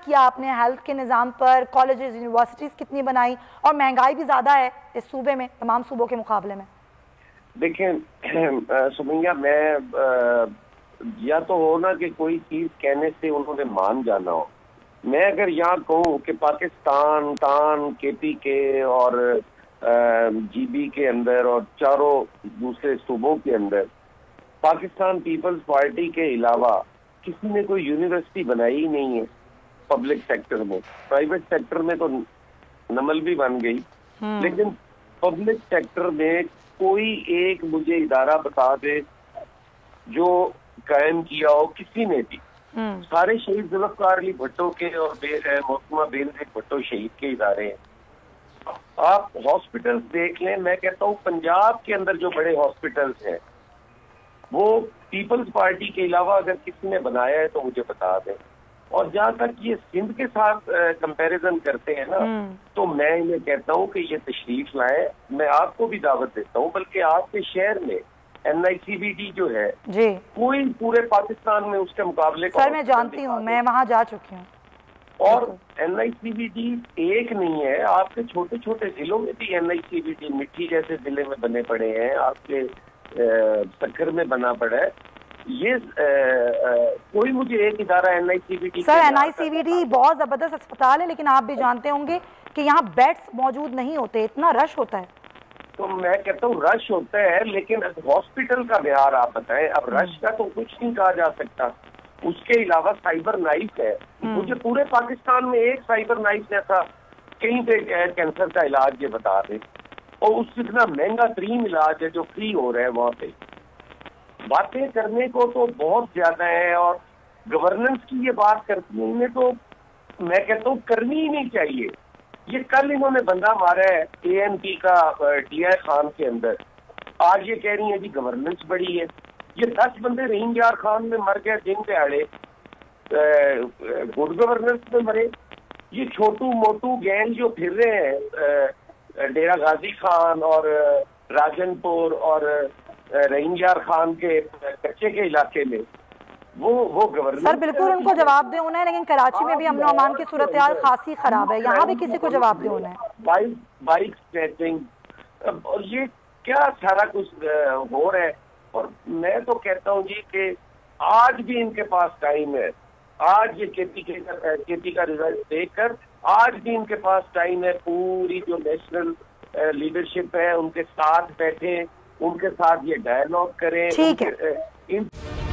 किया आपने हेल्थ के निज़ाम पर, कॉलेजेस यूनिवर्सिटीज़ कितनी बनाई, और महंगाई भी ज़्यादा है इस सूबे में तमाम सूबों के मुकाबले में? देखें सुमैया, मैं या तो हो ना कि कोई चीज कहने से उन्होंने मान जाना हो। मैं अगर यहाँ कहूँ कि पाकिस्तान तान KPK और GB के अंदर और चारों दूसरे सूबों के अंदर पाकिस्तान पीपल्स पार्टी के अलावा किसी ने कोई यूनिवर्सिटी बनाई ही नहीं है पब्लिक सेक्टर में। प्राइवेट सेक्टर में तो नमल भी बन गई, लेकिन पब्लिक सेक्टर में कोई एक मुझे इदारा बता दे जो कायम किया हो किसी ने भी। सारे शहीद जुल्फ़िकार अली भुट्टो के और मोहतरमा बेनज़ीर भुट्टो शहीद के इदारे हैं। आप हॉस्पिटल्स देख लें, मैं कहता हूँ पंजाब के अंदर जो बड़े हॉस्पिटल्स हैं वो पीपल्स पार्टी के अलावा अगर किसी ने बनाया है तो मुझे बता दें। और जहां तक ये सिंध के साथ कंपैरिजन करते हैं ना, तो मैं इन्हें कहता हूँ कि ये तशरीफ लाएं। मैं आपको भी दावत देता हूँ, बल्कि आपके शहर में NICVD जो है जी, कोई पूरे पाकिस्तान में उसके मुकाबले सर मैं जानती हूँ, मैं वहाँ जा चुकी हूँ। और NICVD एक नहीं है, आपके छोटे छोटे जिलों में भी NICVD मिट्टी जैसे जिले में बने पड़े हैं, आपके सक्खर में बना पड़ा है। ये कोई मुझे एक इदारा NICVD सर NICVD बहुत जबरदस्त अस्पताल है, लेकिन आप भी जानते होंगे कि यहाँ बेड्स मौजूद नहीं होते, इतना रश होता है। तो मैं कहता हूँ रश होता है, लेकिन हॉस्पिटल का व्यवहार आप बताएं। अब रश का तो कुछ नहीं कहा जा सकता। उसके अलावा साइबर नाइफ है, मुझे पूरे पाकिस्तान में एक साइबर नाइफ जैसा कहीं पे कैंसर का इलाज ये बता दें, और उससे इतना महंगा तरीन इलाज है जो फ्री हो रहा है वहां पे। बातें करने को तो बहुत ज्यादा है, और गवर्नेंस की ये बात करती है, इन्हें तो मैं कहता हूँ करनी ही नहीं चाहिए। ये कल इन्होंने बंदा मारा है ANP का DI खान के अंदर, आज ये कह रही है जी गवर्नेंस बड़ी है। ये 10 बंदे रहीम यार खान में मर गए दिन दिहाड़े, गुड गवर्नेंस में मरे। ये छोटू मोटू गैंग जो फिर रहे हैं डेरा गाजी खान और राजनपुर और रहीम यार खान के कच्चे के इलाके में, वो गवर्नर सर बिल्कुल उनको जवाब दे होना है, लेकिन कराची में भी अमन अमान की सूरत हाल खासी खराब है, यहाँ भी किसी को जवाब दे होना है। बाइक स्क्रैचिंग और ये क्या सारा कुछ हो रहा है। और मैं तो कहता हूँ जी कि आज भी इनके पास टाइम है। आज ये KP का रिजल्ट देखकर आज भी इनके पास टाइम है। पूरी जो नेशनल लीडरशिप है उनके साथ बैठे, उनके साथ ये डायलॉग करें। ठीक है।